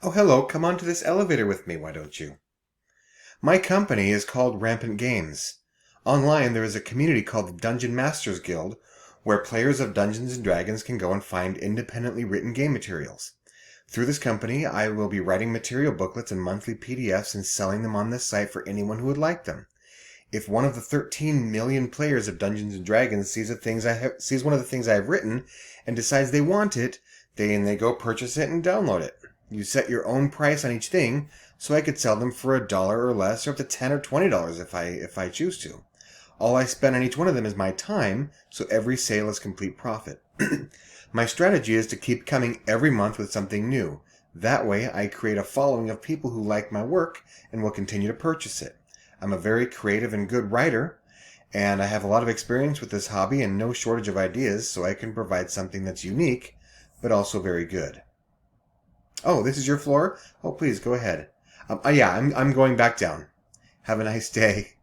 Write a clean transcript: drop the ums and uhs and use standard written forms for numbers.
Oh, hello, come onto this elevator with me, why don't you? My company is called Rampant Games. Online, there is a community called the Dungeon Masters Guild, where players of Dungeons and Dragons can go and find independently written game materials. Through this company, I will be writing material booklets and monthly PDFs and selling them on this site for anyone who would like them. If one of the 13 million players of Dungeons and Dragons sees one of the things I have written and decides they want it, they go purchase it and download it. You set your own price on each thing, so I could sell them for $1 or less, or up to $10 or $20 if I choose to. All I spend on each one of them is my time, so every sale is complete profit. My strategy is to keep coming every month with something new. That way, I create a following of people who like my work and will continue to purchase it. I'm a very creative and good writer, and I have a lot of experience with this hobby and no shortage of ideas, so I can provide something that's unique, but also very good. Oh, this is your floor? Oh, please, go ahead. Yeah, I'm going back down. Have a nice day.